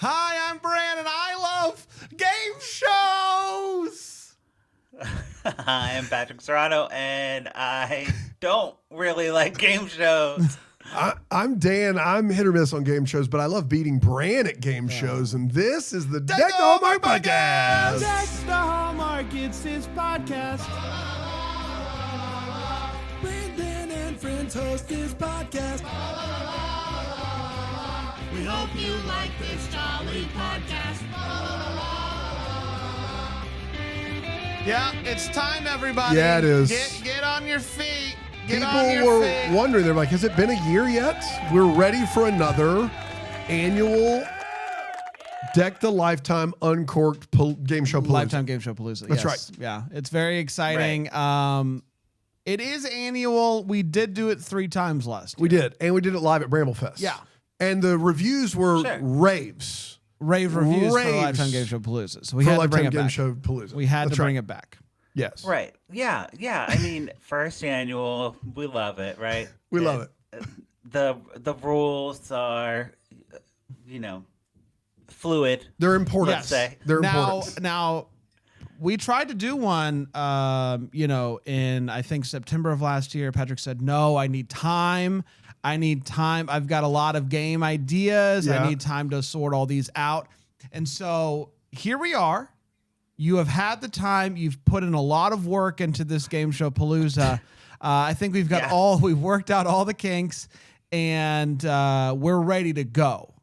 Hi, I'm Brandon. I love game shows. Hi, I'm Patrick Serrano, and I don't really like game shows. I'm Dan. I'm hit or miss on game shows, but I love beating Bran at game shows. And this is the Deck the Hallmark Podcast. Deck the Hallmark. It's his podcast. Brandon and friends host this podcast. We hope you like this jolly podcast. Yeah, it's time, everybody. Yeah, it is. Get on your feet. People were wondering, they're like, has it been a year yet? We're ready for another annual Deck the Lifetime Uncorked Game Show Palooza. Lifetime Game Show Palooza. That's yes. right. Yeah, it's very exciting. Right. It is annual. We did do it 3 times last year. We did, and we did it live at Bramblefest. Yeah. And the reviews were raves. Rave reviews for Lifetime Game Show Palooza. So we for had to Lifetime bring it Game back. Show Palooza. We had That's to bring right. it back. Yes. Right. Yeah. I mean, first annual, we love it, right? We love it. The rules are, fluid. They're important. Yes. Say. They're important. Now, we tried to do one, in I think September of last year. Patrick said, "No, I need time. I've got a lot of game ideas. Yeah. I need time to sort all these out." And so here we are. You have had the time. You've put in a lot of work into this Game Show Palooza. I think we've got we've worked out all the kinks, and we're ready to go.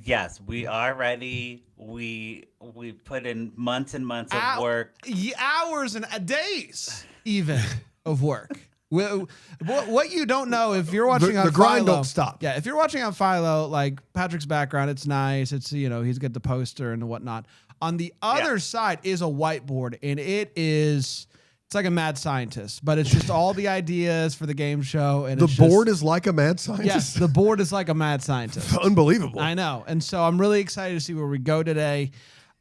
Yes, we are ready. We put in months and months of work. Hours and days even of work. What you don't know, if you're watching on the grind Philo, don't stop. Yeah, if you're watching on Philo, like Patrick's background, it's nice. It's he's got the poster and whatnot. On the other side is a whiteboard, and it's like a mad scientist, but it's just all the ideas for the game show. And the board is like a mad scientist. Yes, the board is like a mad scientist. Unbelievable. I know, and so I'm really excited to see where we go today.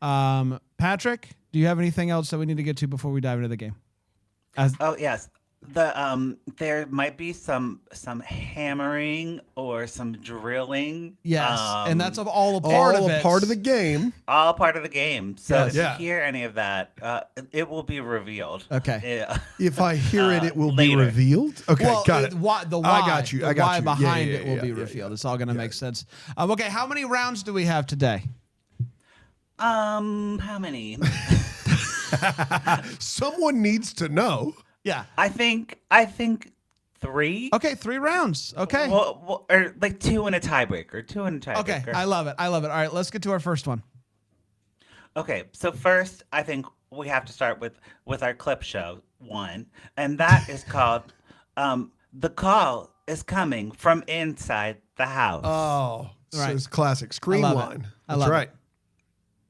Patrick, do you have anything else that we need to get to before we dive into the game? Oh yes, there might be some hemmering or some drilling. Yes, and that's all a part of it. Part of the game. All part of the game. So Yes. if you hear any of that, it will be revealed. Okay. Yeah. If I hear it will later. be revealed. Okay, Well, got it. The why, I got you. The I got why you. behind Yeah, it will be revealed. It's all going to make sense. Okay, how many rounds do we have today? How many? Someone needs to know. Yeah. I think 3. Okay, 3 rounds. Okay. Well, or like 2 and a tiebreaker. 2 and a tiebreaker. Okay, I love it. All right, let's get to our first one. Okay, so first, I think we have to start with our clip show one, and that is called "The Call Is Coming from Inside the House." Oh, Right. so it's classic screen I love line. it. I That's love right.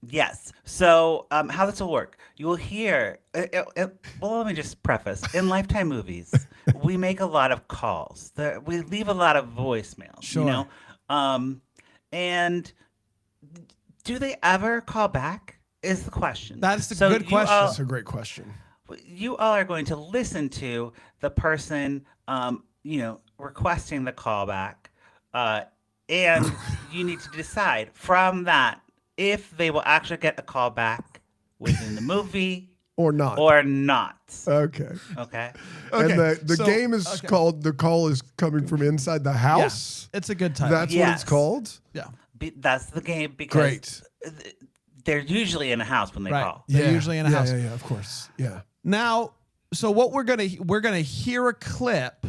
Yes. So how this will work, you will hear, well, let me just preface. In Lifetime movies, we make a lot of calls. We leave a lot of voicemails, Sure. And do they ever call back is the question. That's a good question. That's a great question. You all are going to listen to the person, requesting the callback. And you need to decide from that if they will actually get a call back within the movie Or not. Okay. Okay. And the game is called "The Call Is Coming from Inside the House." Yeah, it's a good title. That's what it's called? Yeah. That's the game because they're usually in a house when they call. They're usually in a house. Yeah, of course. Yeah. Now, so what we're gonna hear a clip,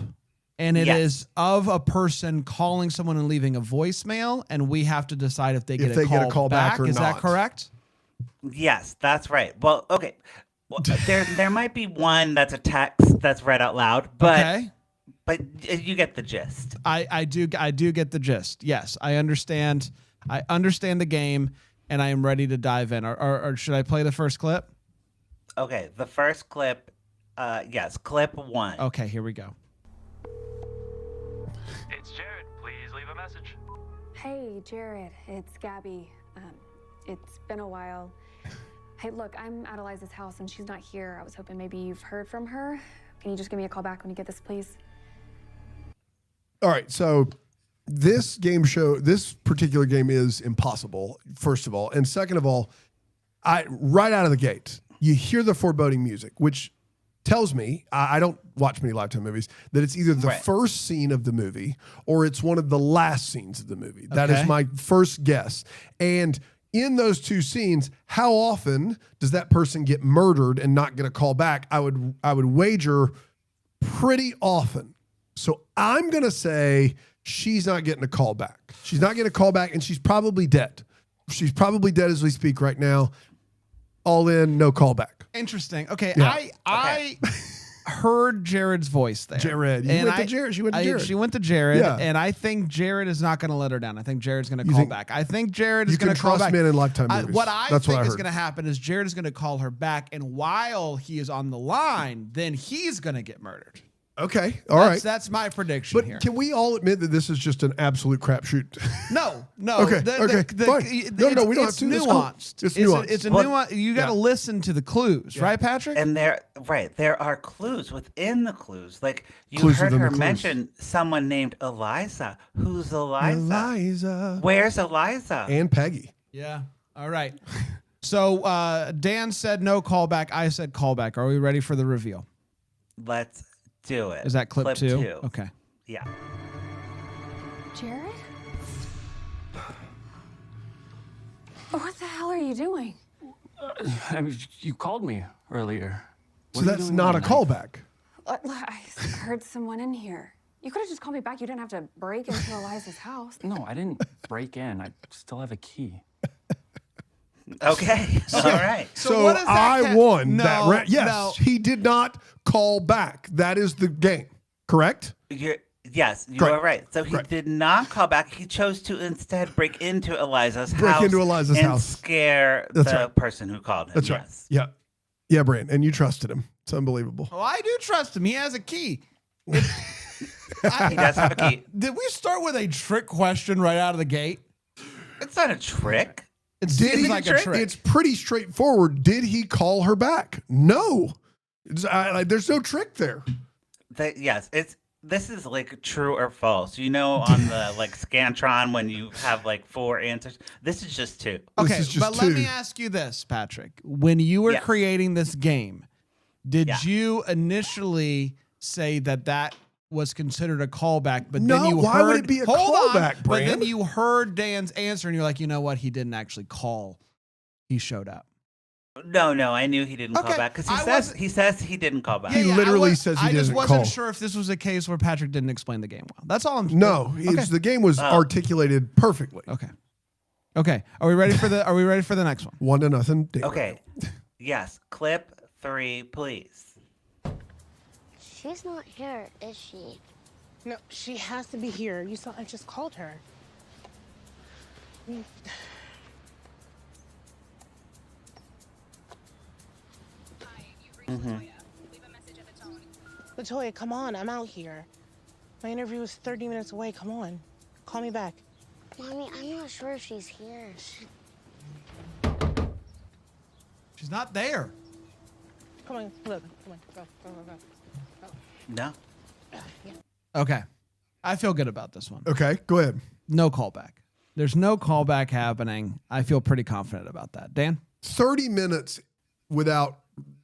and it is of a person calling someone and leaving a voicemail, and we have to decide if they get a call back or not. Is that correct? Yes, that's right. Well, okay. Well, there might be one that's a text that's read out loud, but you get the gist. I do get the gist. Yes, I understand. I understand the game, and I am ready to dive in. Or should I play the first clip? Okay, the first clip. Yes, clip 1. Okay, here we go. It's Jared. Please leave a message. Hey, Jared. It's Gabby. It's been a while. Hey, look, I'm at Eliza's house and she's not here. I was hoping maybe you've heard from her. Can you just give me a call back when you get this, please? All right. So this particular game is impossible, first of all. And second of all, right out of the gate, you hear the foreboding music, which tells me, I don't watch many Lifetime movies, that it's either the first scene of the movie or it's one of the last scenes of the movie. That is my first guess. And in those two scenes, how often does that person get murdered and not get a call back? I would wager pretty often. So I'm going to say she's not getting a call back. She's not getting a call back, and she's probably dead. She's probably dead as we speak right now. All in, no callback. Interesting. Okay, Yeah. I heard Jared's voice there. Jared. She went to Jared. She went to Jared, Yeah. and I think Jared is not going to let her down. I think Jared's going to call back. I think Jared is You going can to call trust back. men in Lifetime movies. What I That's think what I is heard. going to happen is Jared is going to call her back, and while he is on the line, then he's going to get murdered. Okay, all right. That's my prediction But here. can we all admit that this is just an absolute crapshoot? No. Okay, fine. No, we don't have to. That's cool. Nuanced. It's nuanced. It's a nuance. You got to listen to the clues, right, Patrick? And there are clues within the clues. Like you Clues heard within the her clues. mention someone named Eliza. Who's Eliza? Eliza. Where's Eliza? And Peggy. Yeah. All right. So Dan said no callback. I said callback. Are we ready for the reveal? Let's do it. Is that clip two? 2. Okay. Yeah. Jared? What the hell are you doing? I mean, you called me earlier. So What are you that's doing not a with my knife? callback. I heard someone in here. You could have just called me back. You didn't have to break into Eliza's house. No, I didn't break in. I still have a key. Okay. All right. So what does that I won No, that round. Yes, no. he did not call back. That is the game, correct? Yes, you Correct. are right. So he Correct. did not call back. He chose to instead break into Eliza's Break house. into Eliza's and house. scare That's the right. person who called him. That's right. Yes. Yeah. Yeah, Brand. And you trusted him. It's unbelievable. Oh, I do trust him. He has a key. He does have a key. Did we start with a trick question right out of the gate? It's not a trick. It Did seems he? like a trick. It's pretty straightforward. Did he call her back? No. There's no trick there. Yes, this is like true or false. You know, on the like Scantron when you have like 4 answers. This is just 2. Okay, is just but let two. me ask you this, Patrick. When you were Yes. creating this game, did Yeah. you initially say that was considered a callback, but No, then you why heard, would it be a hold callback, on, but then Brand? you heard Dan's answer and you're like, you know what? He didn't actually call. He showed up. No, I knew he didn't Okay, call back because I he says he didn't call back. He literally I says he I just didn't wasn't call. sure if this was a case where Patrick didn't explain the game well. That's all I'm No, Okay. the game was articulated perfectly. Okay. Are we ready for the next one? 1-0. Dan. Okay. Yes. Clip 3, please. She's not here, is she? No, she has to be here. You saw I just called her. Latoya, come on, I'm out here. My interview is 30 minutes away. Come on. Call me back. Mommy, I'm not sure if she's here. She's not there. Come on, look. Come on, go. No. Okay. I feel good about this one. Okay, go ahead. No callback. There's no callback happening. I feel pretty confident about that. Dan? 30 minutes without,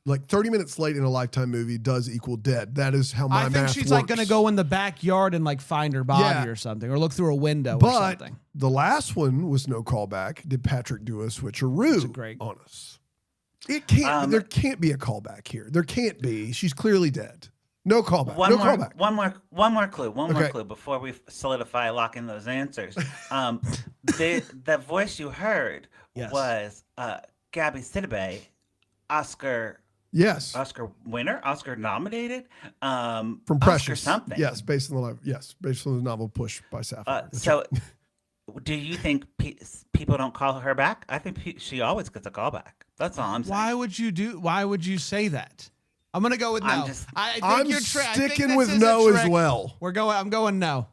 30 minutes late in a Lifetime movie does equal dead. That is how my I think math she's works. like going to go in the backyard and like find her body Yeah. or something, or look through a window or But something. the last one was no callback. Did Patrick do a switcheroo great- on us? It can't. There can't be a callback here. There can't be. She's clearly dead. No callback. One no more, callback. one more clue. One more Okay. clue before we solidify locking those answers. The voice you heard Yes. was Gabby Sidibe, Oscar Yes. winner, Oscar nominated, From Oscar Precious. something. Yes, based on the live. Yes, based on the novel Push by Sapphire. That's So, right. do you think people don't call her back? I think she always gets a call back. That's all I'm saying. Why would you say that? I'm going to go with no. I'm just- I think I'm you're I think sticking this with is a no as trick. well. I'm going no.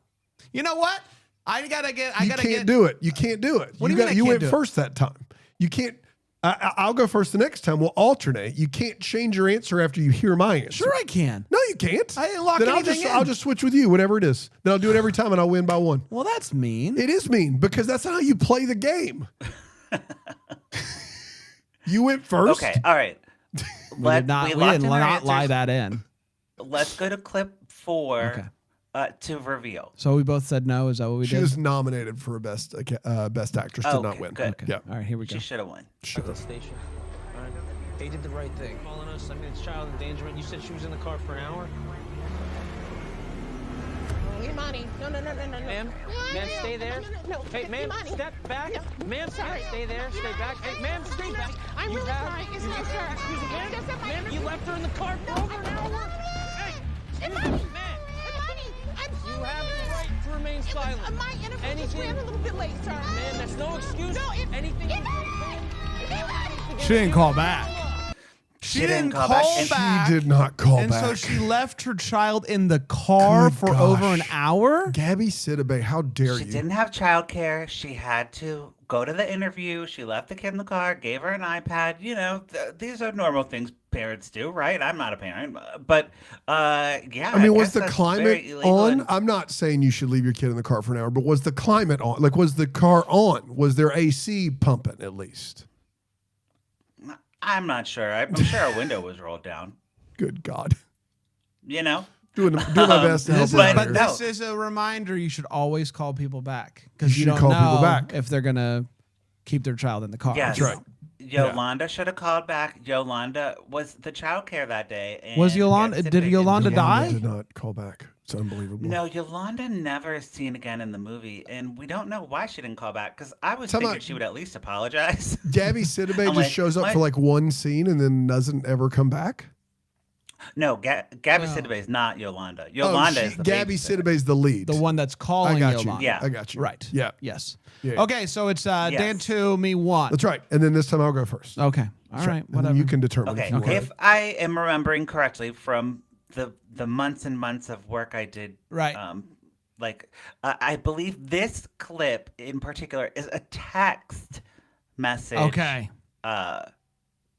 You know what? I You can't do it. You can't do it. What do you mean I You can't went do it? first that time. You can't. I'll go first the next time. We'll alternate. You can't change your answer after you hear my answer. Sure, I can. No, you can't. I didn't lock then anything in. I'll just switch with you, whatever it is. Then I'll do it every time, and I'll win by one. Well, that's mean. It is mean because that's not how you play the game. You went first. Okay, all right. We did not lie that in. Let's go to clip 4 Okay. To reveal. So we both said no. Is that what we She did? was nominated for best actress, did not win. Good. Okay. Yeah. All right, here we go. She should have won. Sure. Station. All right. They did the right thing. Calling us. I mean, it's child endangerment. You said she was in the car for an hour. Imani. No. Ma'am, ma'am, stay there. No. Hey, ma'am, Imani. step back. No. Ma'am, Sorry. stay there. Stay back. Hey, ma'am, stay back. I'm You really have- sorry. It's you- not fair. Excuse me, ma'am. Just my Ma'am, you interview. left her in the car for over an hour. Hey, Imani. ma'am, Imani. I'm you sorry. have the right to remain It was, silent. my interview just Anything- ran a little bit late, sir. Ma'am, that's no excuse. No, Anything you She didn't call back. She didn't call and back. She did not call and back. so she left her child in the car Good for over an gosh. hour. Gabby Sidibe, how dare She you? didn't have childcare. She had to go to the interview. She left the kid in the car, gave her an iPad. You know, these are normal things parents do, right? I'm not a parent, but yeah. I mean, was guess the that's climate very illegal on? and- I'm not saying you should leave your kid in the car for an hour, but was the climate on? Like, was the car on? Was there AC pumping at least? I'm not sure. I'm sure a window was rolled down. Good God. You know? Doing my best to help This you is, out but here. no. this is a reminder. You should always call people back because You you should don't call people know back. if they're gonna keep their child in the car. Yes. right. Yolanda should have called back. Yolanda was the childcare that day. And Was Yolanda- Gabby did Sidibe Yolanda didn't- die? Did not call back. It's unbelievable. No, Yolanda never is seen again in the movie, and we don't know why she didn't call back. Because I was Tell thinking me- she would at least apologize. Gabby Sidibe I'm just like, shows up what? for like one scene and then doesn't ever come back. No, Gabby No. Sidibe is not Yolanda. Yolanda is the Gabby babysitter. Sidibe is the lead. The one that's I calling got you. Yolanda. Yeah. I got you. Right. Yeah. Yes. Yeah. Okay, so it's Dan Yes. 2, me 1. That's right. And then this time I'll go first. Okay. All That's right. And then Whatever. you can determine Okay, if you want. if I am remembering correctly from the months and months of work I did, Right. I believe this clip in particular is a text message. Okay.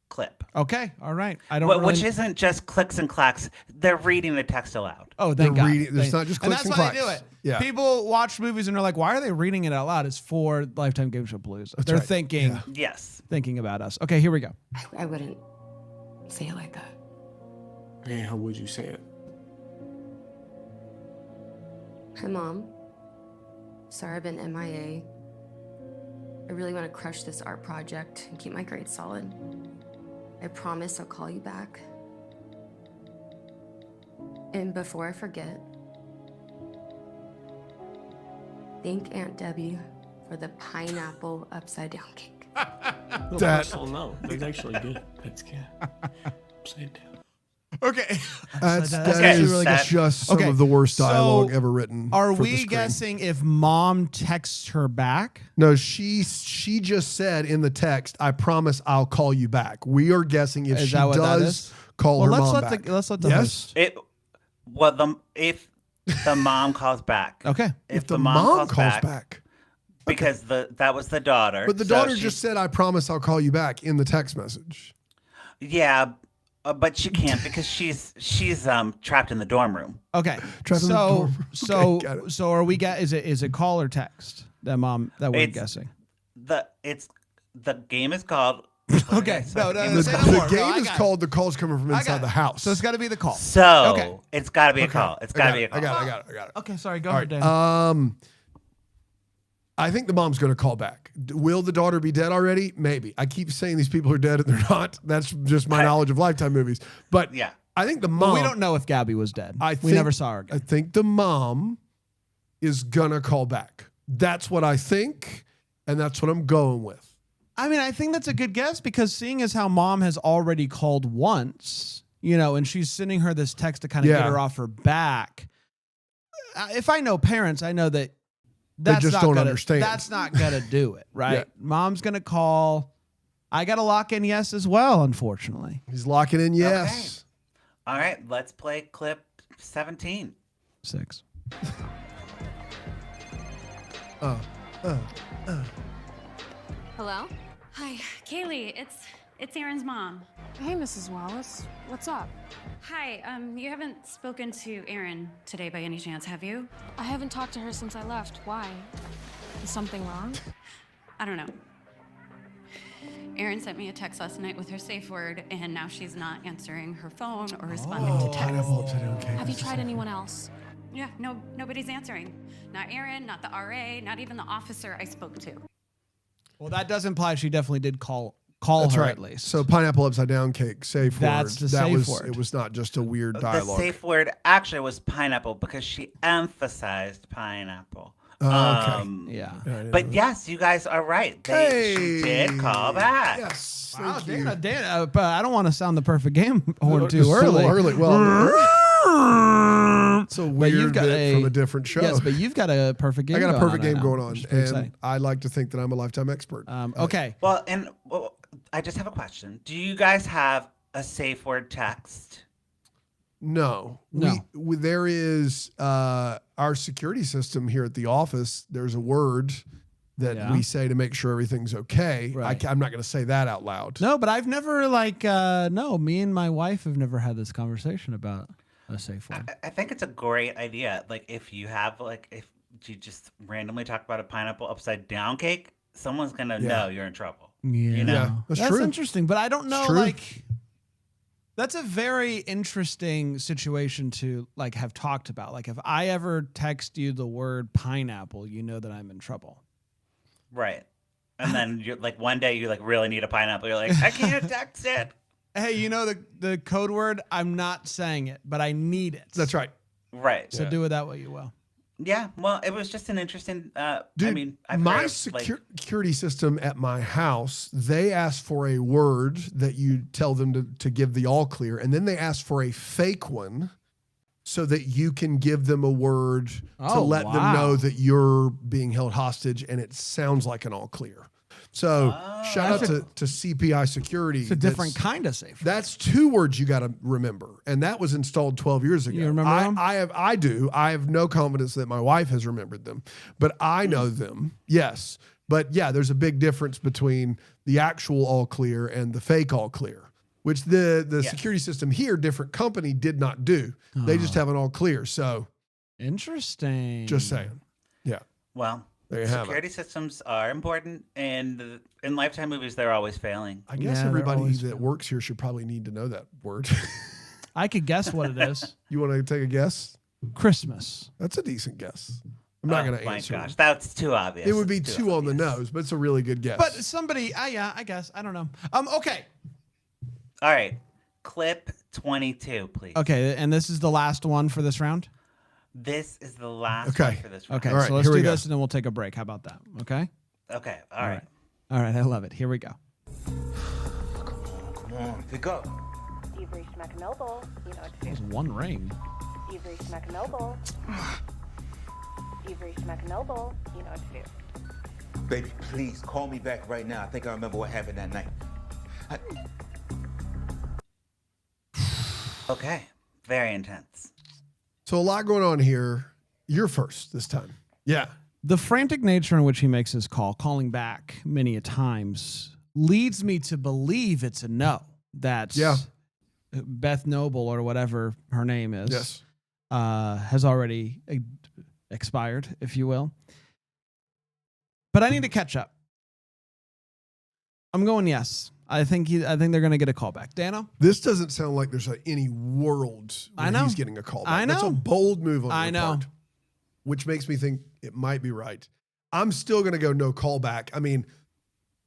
Clip. Okay. All right. I don't. Which really... isn't just clicks and clacks. They're reading the text aloud. Oh, They're thank God. reading- it's not just and clicks that's and why they do clacks. it. Yeah. People watch movies and they're like, "Why are they reading it out loud?" It's for Lifetime Game Show Palooza. They're right. thinking, Yeah. Yes. thinking about us. Okay, here we go. I wouldn't say it like that. Man, how would you say it? Hi, Mom. Sorry I've been MIA. I really want to crush this art project and keep my grades solid. I promise I'll call you back. And before I forget, thank Aunt Debbie for the pineapple upside down cake. No, Dad. Russell, no. That's actually good. That's good. Upside down. Okay. That Okay, is really good. just some Okay, of the worst dialogue so ever written. Are for the we screen. guessing if Mom texts her back? No, she just said in the text, "I promise I'll call you back." We are guessing if Is she that what that does is? call Well, her let's mom let back. let's let the Yes? host. If the mom calls back. Okay. If the mom calls back. Because that was the daughter. But the so daughter she- just said, "I promise I'll call you back" in the text message. Yeah, but she can't because she's trapped in the dorm room. Okay. Trapped in the So dorm. so Okay, got it. so are we is it call or text that Mom that we're It's- guessing? The game is called. Okay. No, the game no, is say called- no The more. No, game I is got it. called "The Call's Coming from I Inside got the it. House." So it's got to be the call. So Okay. it's got to be a Okay. call. It's I got to got be a it. call. I got it. Okay. Sorry. Go All ahead, right. Dan. I think the mom's going to call back. Will the daughter be dead already? Maybe. I keep saying these people are dead and they're not. That's just my knowledge of Lifetime movies. But Yeah. I think the Well, mom. we don't know if Gabby was dead. I we think- never saw her again. I think the mom is going to call back. That's what I think. And that's what I'm going with. I mean, I think that's a good guess because seeing as how Mom has already called once, and she's sending her this text to kind of get Yeah. her off her back. If I know parents, I know that that's just not don't gonna, understand. That's not gonna do it, right? Yeah. Mom's gonna call. I got to lock in yes as well, unfortunately. He's locking in yes. All right. Let's play clip 17. 6. Hello? Hi, Kaylee. It's Aaron's mom. Hey, Mrs. Wallace. What's up? Hi. You haven't spoken to Aaron today by any chance, have you? I haven't talked to her since I left. Why? Is something wrong? I don't know. Erin sent me a text last night with her safe word, and now she's not answering her phone or responding to texts. Have you tried anyone else? Yeah, nobody's answering. Not Erin, not the RA, not even the officer I spoke to. Well, that does imply she definitely did call That's her right. at least. So pineapple upside down cake, safe That's word. the safe word. It was not just a weird The dialogue. safe word actually was pineapple because she emphasized pineapple. Okay. Yeah. But yes, you guys are right. She did call back. Yes. Wow, thank you. Dana, but I don't want to sound the perfect game horn It's too a little early. early. Well, it's a But weird you've got bit from a different show. Yes, but you've got a perfect game. I got a perfect going game on going right now, on, which is pretty and exciting. I like to think that I'm a lifetime expert. Okay. Well, I just have a question. Do you guys have a safe word text? No. No. There is our security system here at the office. There's a word that we say to make sure everything's okay. Right. I'm not going to say that out loud. No, but I've never me and my wife have never had this conversation about a safe word. I think it's a great idea. Like if you have if you just randomly talk about a pineapple upside down cake, someone's gonna know you're in trouble. Yeah, You know? Yeah, that's true. interesting, but I don't know. true. That's a very interesting situation to have talked about. Like if I ever text you the word pineapple, you know that I'm in trouble. Right. And then you're one day you really need a pineapple. You're like, I can't text it. Hey, you know the code word? I'm not saying it, but I need it. That's right. Right. So do it that way you will. Yeah. Well, it was just an interesting. Dude, I've my heard of, security system at my house, they ask for a word that you tell them to give the all clear, and then they ask for a fake one so that you can give them a word to let them know that you're being held hostage and it sounds like an all clear. So shout out to CPI security. It's a different kind of safe. That's two words you got to remember. And that was installed 12 years ago. You remember them? I do. I have no confidence that my wife has remembered them, but I know them. Yes. But yeah, there's a big difference between the actual all clear and the fake all clear, which the security system here, different company, did not do. They just have an all clear. So interesting. Just saying. Yeah. Well, there you have security systems are important, and in Lifetime movies, they're always failing. I guess they're everybody always that works here should probably need to know that word. I could guess what it is. You want to take a guess? Christmas. That's a decent guess. I'm not going to answer. My gosh, that's too obvious. It would be It's too on the nose, but it's a really good guess. But somebody, I guess. I don't know. Okay. All right. Clip 22, please. Okay, and this is the last one for this round? This is the last one for this round. Okay, All right, so let's here we do go. this and then we'll take a break. How about that? Okay? Okay, all right. All right, I love it. Here we go. Come on, pick up. You've reached McNoble. You know what to do. There's one ring. You've reached McNoble. You've reached McNoble. You know what to do. Baby, please call me back right now. I think I remember what happened that night. Okay, very intense. So a lot going on here. You're first this time. Yeah. The frantic nature in which he makes his call, calling back many a times, leads me to believe it's a no. That Beth Noble or whatever her name is, has already expired, if you will. But I need to catch up. I'm going yes. I think they're going to get a call back. Dano? This doesn't sound like there's any world where I know. he's getting a call back. I know. That's a bold move on I your know. part, which makes me think it might be right. I'm still going to go no callback. I mean,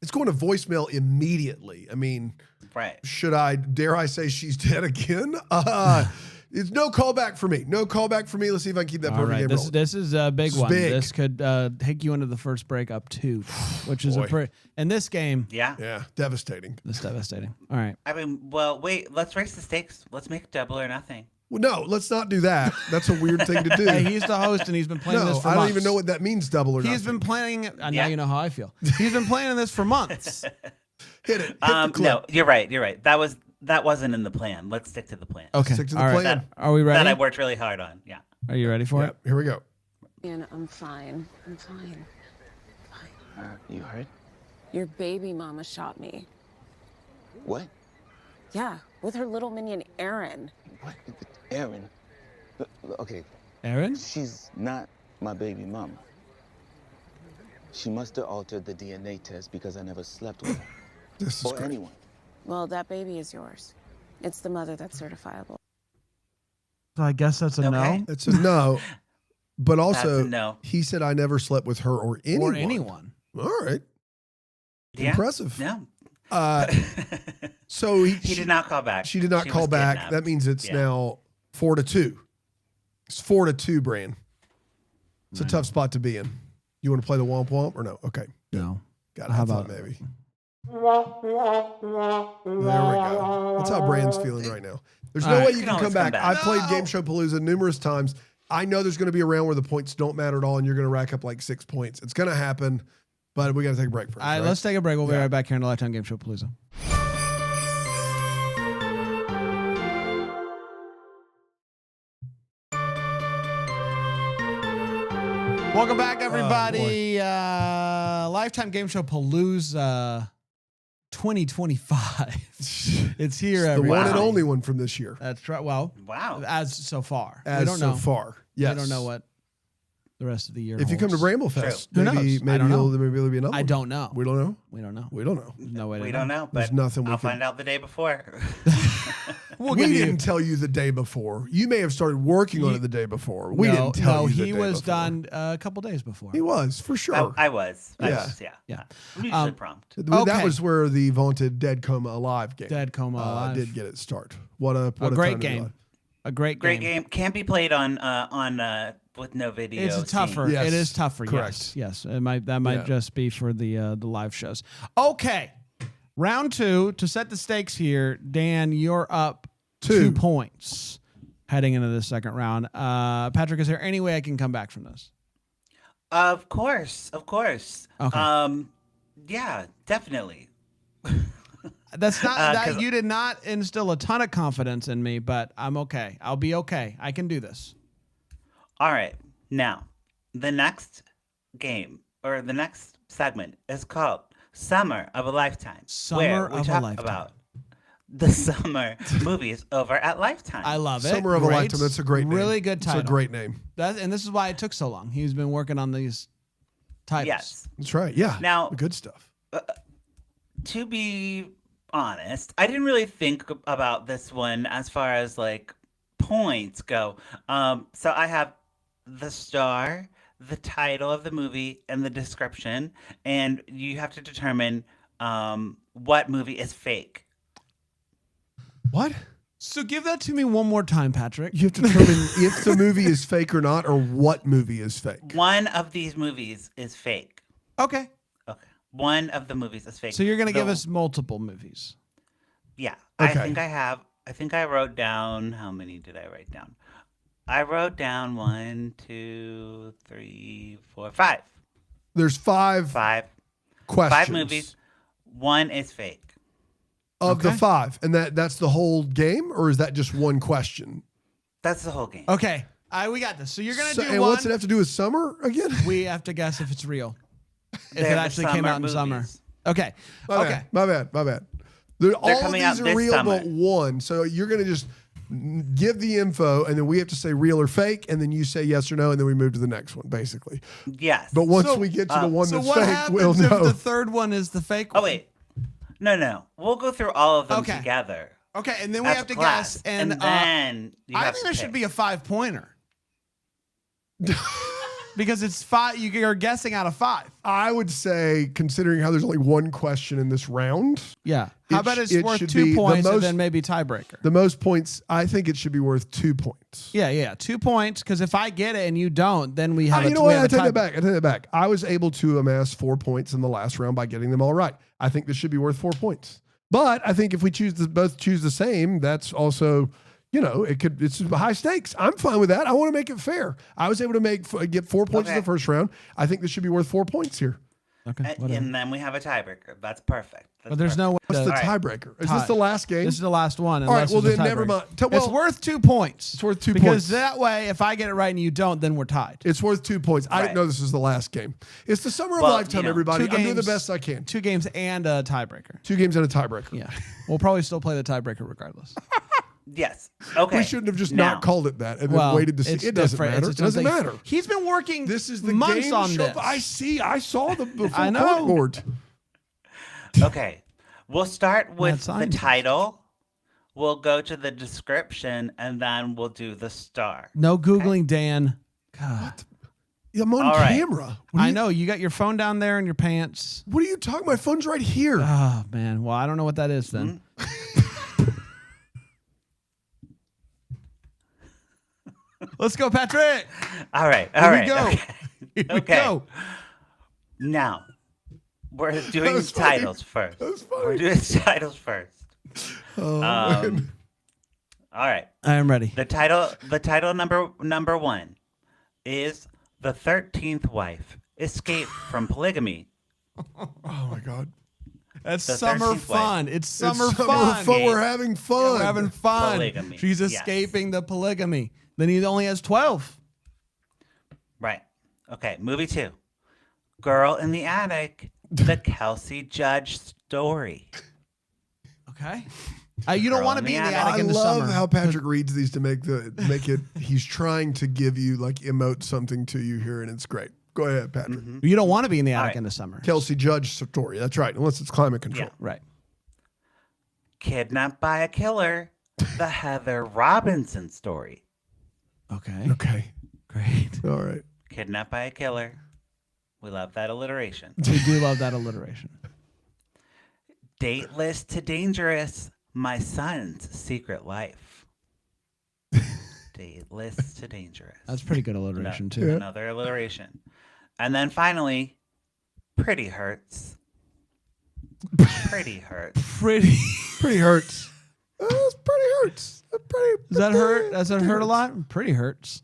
it's going to voicemail immediately. I mean, right. Dare I say she's dead again? It's no callback for me. No callback for me. Let's see if I can keep that All perfect right, game this, rolling. this is a big It's one. big. This could take you into the first break up 2, which is in this game. Yeah. Devastating. It's devastating. All right. I mean, well, wait, let's raise the stakes. Let's make double or nothing. Well, no, let's not do that. That's a weird thing to do. Hey, he's the host, and he's been playing this for I months. don't even know what that means, double or He's nothing. been playing. Now you know how I feel. He's been playing this for months. Hit it. Hit the clip. No, you're right. That wasn't in the plan. Let's stick to the plan. Okay. Stick to the All right. plan. Are we ready? That I worked really hard on. Yeah. Are you ready for it? Here we go. And I'm fine. I'm fine. You hurt? Your baby mama shot me. What? Yeah, with her little minion, Aaron. What? Aaron? Okay. Aaron? She's not my baby mama. She must have altered the DNA test because I never slept with her. This is or great. anyone. Well, that baby is yours. It's the mother that's certifiable. So I guess that's a no. It's a no. But also, That's a no. he said I never slept with her or anyone. Or anyone. All right. Yeah. Impressive. No. So He did not call back. She did not She call was back. kidnapped. That means it's Yeah. now 4-2. It's 4-2, Bran. It's a tough spot to be in. You want to play the womp womp or no? Okay. No. Got to How have fun, about- maybe. There we go. That's how Brand's feeling right now. There's no All right. way you can come back. I've played Game Show Palooza numerous times. I know there's going to be a round where the points don't matter at all, and you're going to rack up like 6 points. It's going to happen, but we got to take a break first. All right, let's take a break. We'll be right back here on the Lifetime Game Show Palooza. Welcome back, everybody. Lifetime Game Show Palooza 2025. It's here. The everybody. one and only one from this year. That's right. Well, wow. As so far. As we don't so know. far. We Yes. don't know what the rest of the year If you come to holds. Bramblefest, Who maybe knows? I maybe don't know. there'll be another I one. don't know. We don't know. We don't know. We don't know. There's no way to We know. don't know, There's but nothing we I'll can- find out the day before. We'll we give you- didn't tell you the day before. You may have started working on it the day before. We didn't tell you the he day was before. done a couple days before. He was, for sure. I was. I Yeah. was, yeah. Yeah. I'm usually prompt. That Okay. was where the vaunted Dead Coma Alive game. Dead Coma Alive. Did get its start. What a great time to be game. alive. A great game. Can't be played on with no video. It's tougher. Yes. It is tougher. Correct. Yes. It might. That might Yeah. just be for the live shows. Okay. Round 2 to set the stakes here. Dan, you're up 2 points heading into the second round. Patrick, is there any way I can come back from this? Of course. Okay. Yeah, definitely. That's not that 'cause- you did not instill a ton of confidence in me, but I'm okay. I'll be okay. I can do this. All right. Now, the next game or the next segment is called Summer of a Lifetime. Summer where we of a talk Lifetime. about the summer movies over at Lifetime. I love it. Summer of a Great. Lifetime. That's a great name. Really good title. It's a great name. And this is why it took so long. He's been working on these titles. Yes. That's right. Yeah. Now, good stuff. To be honest, I didn't really think about this one as far as like points go. So I have the star, the title of the movie, and the description, and you have to determine what movie is fake. What? So give that to me one more time, Patrick. You have to determine if the movie is fake or not, or what movie is fake. One of these movies is fake. Okay. Okay. One of the movies is fake. So you're going to give The- us multiple movies. Yeah. Okay. I think I wrote down, how many did I write down? I wrote down 1, 2, 3, 4, 5. There's five questions. 5 movies. One is fake. Of the 5. And that's the whole game, or is that just one question? That's the whole game. Okay. We got this. So you're going to do And one. what's it have to do with summer again? We have to guess if it's real. If They're it the actually came summer out in summer. movies. Okay. Okay. My bad. All of coming these out are this real summer. but one. So you're going to just give the info, and then we have to say real or fake, and then you say yes or no, and then we move to the next one, basically. Yes. But once we get to the one So that's what fake, happens we'll if know. the third one is the fake one? Oh, wait. No. We'll go through all of them Okay. together. Okay, and then we as have a to class, guess. And then you I have think to there should pick. be a 5-pointer. Because it's 5. You're guessing out of 5. I would say, considering how there's only one question in this round, Yeah. How about it's it worth should 2 be the points and most- then maybe tiebreaker? the most points, I think it should be worth 2 points. Yeah. 2 points. Because if I get it and you don't, then we have You a know we what? have I a take tie- that back. I was able to amass 4 points in the last round by getting them all right. I think this should be worth 4 points. But I think if we both choose the same, that's also, it's high stakes. I'm fine with that. I want to make it fair. I was able to get 4 points in Okay. the first round. I think this should be worth 4 points here. Okay. And then we have a tiebreaker. That's perfect. But there's no way. What's the All right. tiebreaker? Is this the last game? This is the last one. All right, unless well there's a then never tiebreaker. mind. It's worth 2 points. It's worth 2 because points. that way, if I get it right and you don't, then we're tied. It's worth 2 points. I didn't know this was the last game. It's the summer of lifetime, everybody. I'm doing the best I can. 2 games and a tiebreaker. 2 games and a tiebreaker. Yeah. We'll probably still play the tiebreaker regardless. Yes. Okay. We shouldn't have just not called it that and then Well, waited to see. it's It doesn't different. matter. It's It doesn't something- matter. He's been working This is the months game on show. this. I saw the full I know. board. Okay. We'll start with the sign. title. We'll go to the description, and then we'll do the star. No Googling, Dan. God. I'm on All right. camera. I know. You got your phone down there in your pants. What are you talking? My phone's right here. Oh, man. Well, I don't know what that is then. Let's go, Patrick. All right. All Here right. we go. Okay. Here we Okay. go. Now, we're doing was funny. titles first. That was funny. We're doing titles first. Oh, man. All right. I am ready. The title number 1 is The 13th Wife, Escape from Polygamy. Oh my God. That's The summer 13th fun. wife. It's summer It's fun. We're having fun. Yeah, we're having fun. Polygamy. She's Yes. escaping the polygamy. Then he only has 12. Right. Okay. Movie 2. Girl in the Attic, The Kelsey Judge Story. Okay. You don't Girl want to in be the in the attic. attic I in the love summer. how Patrick reads these to make it. He's trying to give you like emote something to you here, and it's great. Go ahead, Patrick. You don't want to be in the attic right. in the summer. Kelsey Judge story. That's right, unless it's climate control. Yeah. Right. Kidnapped by a Killer, The Heather Robinson Story. Okay. Okay. Great. All right. Kidnapped by a Killer. We love that alliteration. We do love that alliteration. Dateless to Dangerous, My Son's Secret Life. Dateless to Dangerous. That's pretty good alliteration, too. Another alliteration. And then finally, Pretty Hurts. Pretty Hurts. Pretty. Pretty hurts. It's pretty hurts. Does that hurt? Does that hurt a lot? Pretty hurts.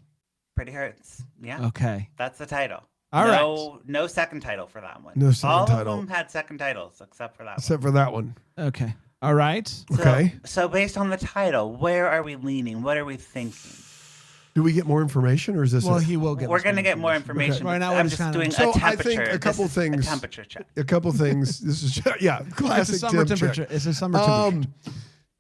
Pretty Hurts. Yeah. Okay. That's the title. All No second title for that one. No second All title. of them had second titles except for that Except for that one. Okay. All right. one. Okay. So based on the title, where are we leaning? What are we thinking? Do we get more information, or is this? Well, it? he will get. We're going to get more information. Right now, we're I'm just just kinda- doing So a I temperature. think a couple This is things. A temperature check. A couple things. This is classic. It's a summer temp check. temperature. It's a summer temperature.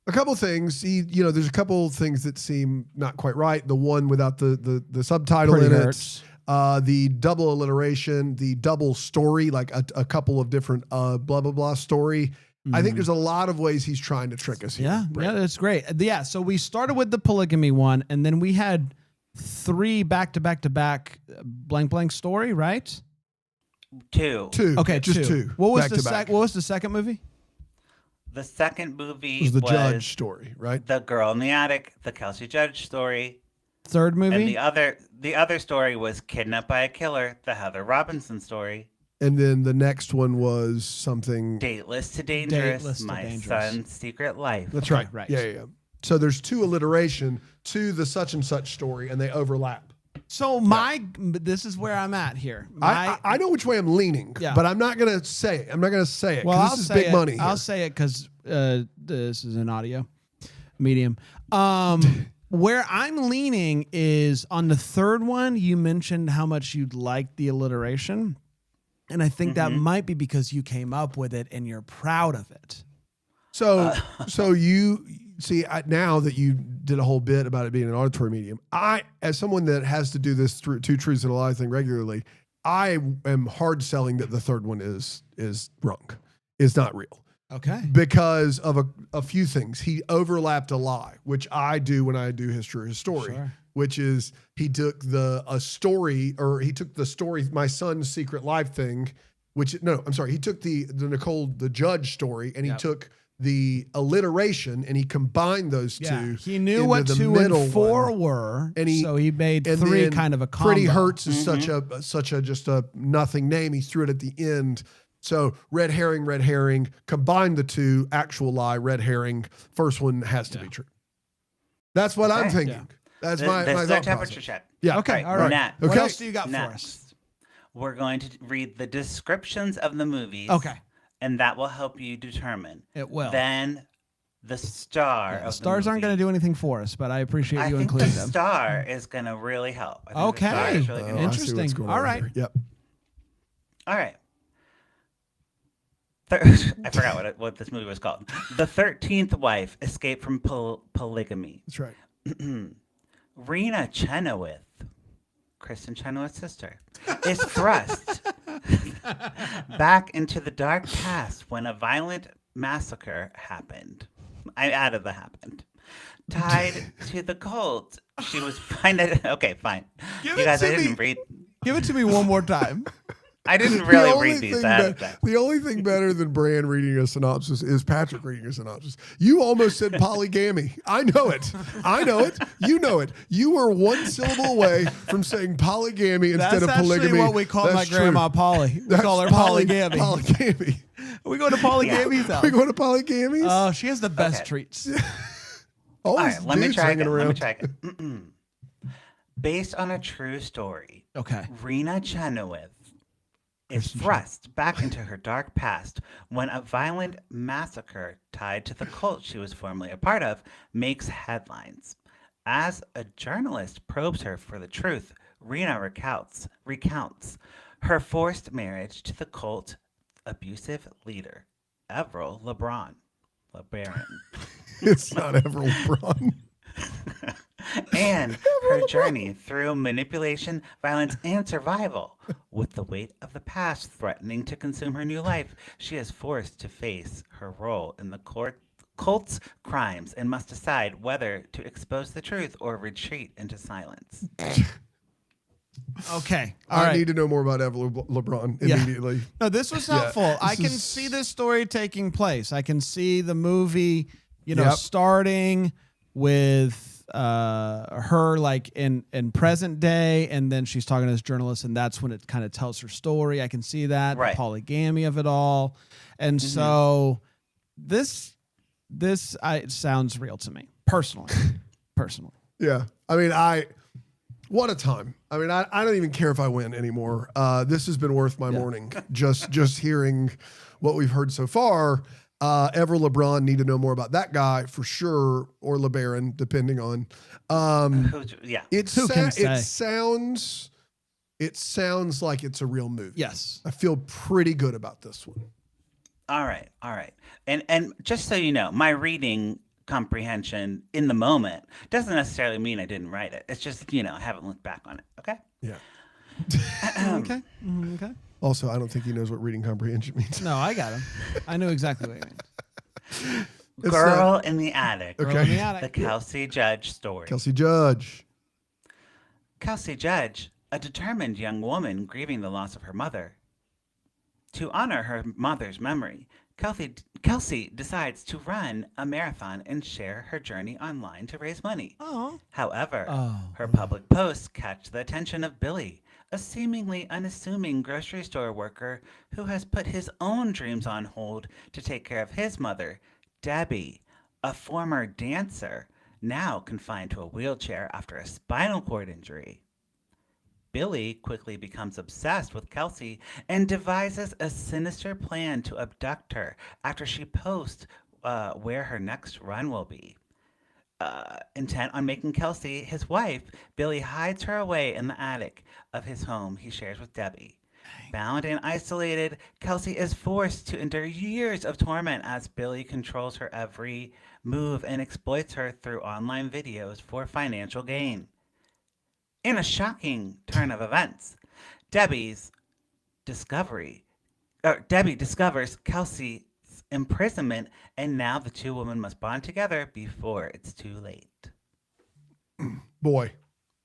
A couple things. There's a couple things that seem not quite right. The one without the subtitle Pretty in hurts. it. The double alliteration, the double story, like a couple of different blah blah blah story. I think there's a lot of ways he's trying to trick us here. Yeah, Brett. yeah, that's great. Yeah, so we started with the polygamy one, and then we had 3 back-to-back blank blank story, right? 2. Okay, just two. What was back the to back. What was the second movie? The second movie It was the judge story, right? The Girl in the Attic, the Kelsey Judge story. Third movie? And the other story was Kidnapped by a Killer, the Heather Robinson story. And then the next one was something. Dateless to Dangerous, Dateless to My Dangerous. Son's Secret Life. That's Okay, right. right. Yeah. So there's 2 alliteration to the such and such story, and they overlap. So this is where I'm at here. I know which way I'm leaning, Yeah. but I'm not going to say it. I'm not going to say it. Well, 'cause I'll this is say big it. money. I'll Here. say it because this is an audio medium. Where I'm leaning is on the third one. You mentioned how much you'd like the alliteration, and I think that might be because you came up with it and you're proud of it. So you see now that you did a whole bit about it being an auditory medium. I, as someone that has to do this through 2 truths and a lie thing regularly, I am hard selling that the third one is wrong, is not real. Okay. Because of a few things. He overlapped a lie, which I do when I do history or his story, Sure. which is he took the story, My Son's Secret Life thing, he took the Judge story, and he took the alliteration and he combined those two. He knew into what the 2 middle and 4 one. were, And so he made and 3 then kind of a combo. Pretty Hurts is such a just a nothing name. He threw it at the end. So red herring, combine the 2, actual lie, red herring. First one has to be true. That's what I'm thinking. Yeah. That's This my is thought our temperature process. check. Yeah. Okay. All right. Next. What Okay. else do you got for us? Next. we're going to read the descriptions of the movies. Okay. And that will help you determine. It will. Then the star of the stars aren't movie. going to do anything for us, but I appreciate I you think including the them. star is going to really help. I think the star Okay. is really gonna help. Interesting. All right. Yep. All right. I forgot what this movie was called. The 13th Wife Escaped from Polygamy. That's right. Rena Chenoweth, Kristen Chenoweth's sister, is thrust back into the dark past when a violent massacre happened. I added the happened. Tied to the cult, she was okay, fine. Give you it guys, to I didn't me. read. Give it to me one more time. I didn't really read these. The only thing better than Bran reading a synopsis is Patrick reading a synopsis. You almost said polygamy. I know it. I know it. You know it. You were one syllable away from saying polygamy instead of polygamy. That's actually what we call my grandma Polly. We call her polygamy. Polygamy. We go to Polygamy's house. We go to Polygamy's? Oh, she has the best treats. All right, let me try again. Based on a true story, Rena Chenoweth is thrust back into her dark past when a violent massacre tied to the cult she was formerly a part of makes headlines. As a journalist probes her for the truth, Rena recounts her forced marriage to the cult abusive leader, Avril LeBaron. It's not Avril LeBron. And her journey through manipulation, violence, and survival. With the weight of the past threatening to consume her new life, she is forced to face her role in the cult's crimes and must decide whether to expose the truth or retreat into silence. Okay. I need to know more about Avril LeBron immediately. No, this was helpful. I can see this story taking place. I can see the movie, starting with her like in present day, and then she's talking to this journalist, and that's when it kind of tells her story. I can see that the polygamy of it all, and so this sounds real to me personally. Yeah, I mean, what a time. I mean, I don't even care if I win anymore. This has been worth my morning. Just hearing what we've heard so far. Avril LeBron, need to know more about that guy for sure, or LeBaron, depending on. It sounds like it's a real movie. Yes, I feel pretty good about this one. All right, and just so you know, my reading comprehension in the moment doesn't necessarily mean I didn't write it. It's just I haven't looked back on it. Okay. Yeah. Okay. Also, I don't think he knows what reading comprehension means. No, I got him. I knew exactly what he meant. Girl in the Attic. Okay. Girl in the Attic. The Kelsey Judge story. Kelsey Judge. Kelsey Judge, a determined young woman grieving the loss of her mother. To honor her mother's memory, Kelsey decides to run a marathon and share her journey online to raise money. However, her public posts catch the attention of Billy, a seemingly unassuming grocery store worker who has put his own dreams on hold to take care of his mother, Debbie, a former dancer, now confined to a wheelchair after a spinal cord injury. Billy quickly becomes obsessed with Kelsey and devises a sinister plan to abduct her after she posts where her next run will be. Intent on making Kelsey his wife, Billy hides her away in the attic of his home he shares with Debbie. Bound and isolated, Kelsey is forced to endure years of torment as Billy controls her every move and exploits her through online videos for financial gain. In a shocking turn of events, Debbie discovers Kelsey's imprisonment, and now the two women must bond together before it's too late. Boy.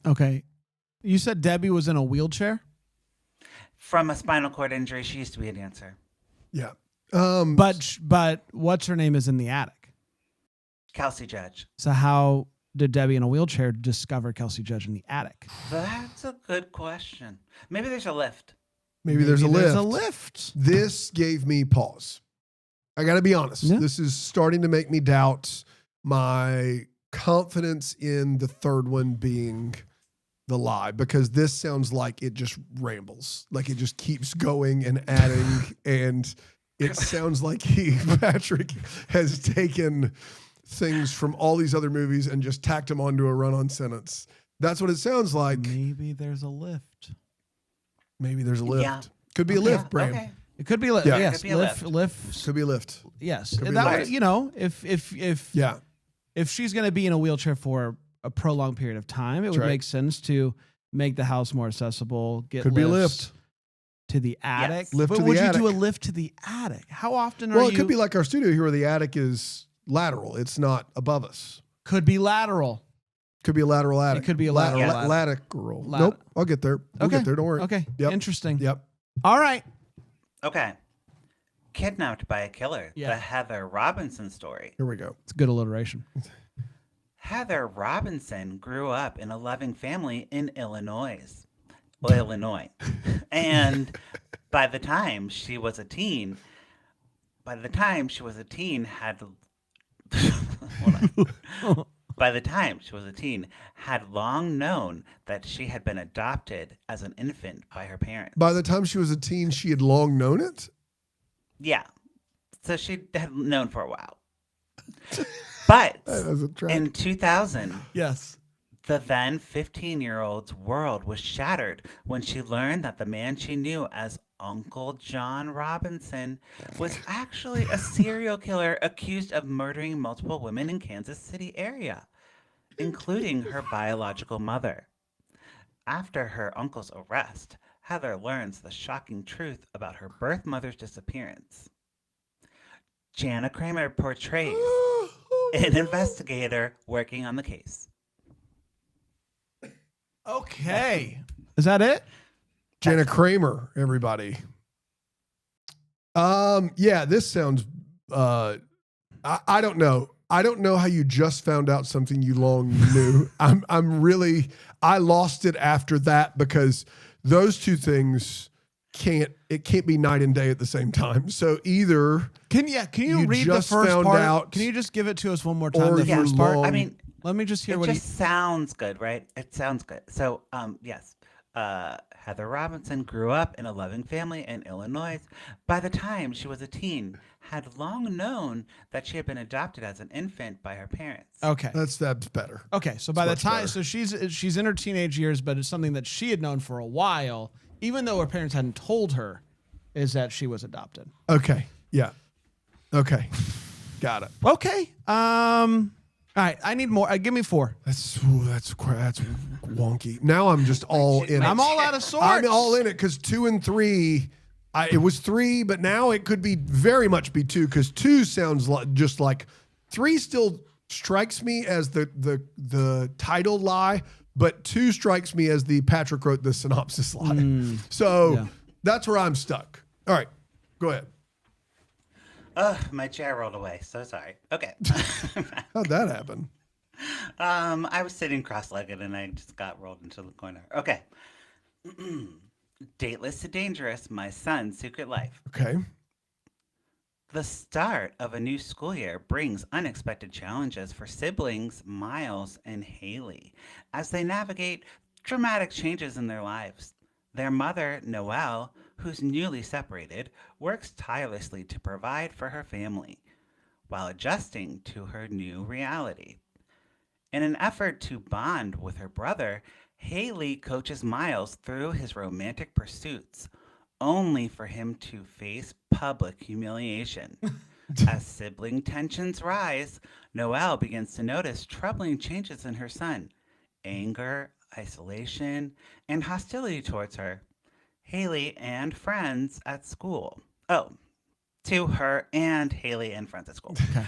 Okay. You said Debbie was in a wheelchair? From a spinal cord injury, she used to be a dancer. Yeah. But what's her name is in the attic? Kelsey Judge. So how did Debbie in a wheelchair discover Kelsey Judge in the attic? That's a good question. Maybe there's a lift. Maybe there's a lift. This gave me pause. I got to be honest. Yeah. This is starting to make me doubt my confidence in the third one being the lie because this sounds like it just rambles, like it just keeps going and adding, and it sounds like Patrick has taken things from all these other movies and just tacked them onto a run-on sentence. That's what it sounds like. Maybe there's a lift. Yeah. Could be a lift, Bram. Okay. It could be a lift. Yeah. Yes, Could be a lift. Could be a lift. Yes, Could be that a would, lift. you know, if Yeah. if she's going to be in a wheelchair for a prolonged period of time, it would right. make sense to make the house more accessible. Get Could be a lifts lift. to the attic. Lift but to the would attic. you do a lift to the attic? How often are Well, you? it could be like our studio here where the attic is lateral. It's not above us. Could be lateral. Could be a lateral attic. It could be a lateral attic. Lateral. Lat- Nope. I'll get there. We'll Okay. get there. Don't worry. Okay. Yep. Interesting. Yep. All right. Okay. Kidnapped by a killer. Yeah. The Heather Robinson story. Here we go. It's good alliteration. Heather Robinson grew up in a loving family in Illinois. And by the time she was a teen, had by the time she was a teen, had long known that she had been adopted as an infant by her parents. By the time she was a teen, she had long known it. Yeah. So she had known for a while. But That doesn't track. in 2000, Yes. the then 15-year-old's world was shattered when she learned that the man she knew as Uncle John Robinson was actually a serial killer accused of murdering multiple women in Kansas City area, including her biological mother. After her uncle's arrest, Heather learns the shocking truth about her birth mother's disappearance. Jana Kramer portrays an investigator working on the case. Okay. Is that it? Jana Kramer, everybody. Yeah, this sounds I don't know. I don't know how you just found out something you long knew. I lost it after that because those two things can't be night and day at the same time. So either Can you read the just first found part? out, Can you just give it to us one more time? or The you're first part. long- I mean, Let me just hear it what just sounds good, right? It sounds good. So, yes. Heather Robinson grew up in a loving family in Illinois. By the time she was a teen, had long known that she had been adopted as an infant by her parents. Okay. That's better. Okay, so by the much time, better. so she's in her teenage years, but it's something that she had known for a while, even though her parents hadn't told her, is that she was adopted. Okay. Yeah. Okay. Got it. Okay. All right, I need more. Give me 4. That's wonky. Now I'm just all in. I'm all out of sorts. I'm all in it because 2 and 3. It was 3, but now it could be very much be 2 because 2 sounds just like 3 still strikes me as the title lie, but 2 strikes me as the Patrick wrote the synopsis lie. So that's where I'm stuck. All right, go ahead. My chair rolled away. So sorry. Okay. How'd that happen? I was sitting cross-legged and I just got rolled into the corner. Okay. Dateless to Dangerous, My Son's Secret Life. Okay. The start of a new school year brings unexpected challenges for siblings Miles and Haley as they navigate dramatic changes in their lives. Their mother, Noelle, who's newly separated, works tirelessly to provide for her family while adjusting to her new reality. In an effort to bond with her brother, Haley coaches Miles through his romantic pursuits, only for him to face public humiliation. As sibling tensions rise, Noelle begins to notice troubling changes in her son: anger, isolation, and hostility towards her, Haley, and friends at school. To her and Haley and friends at school. Okay.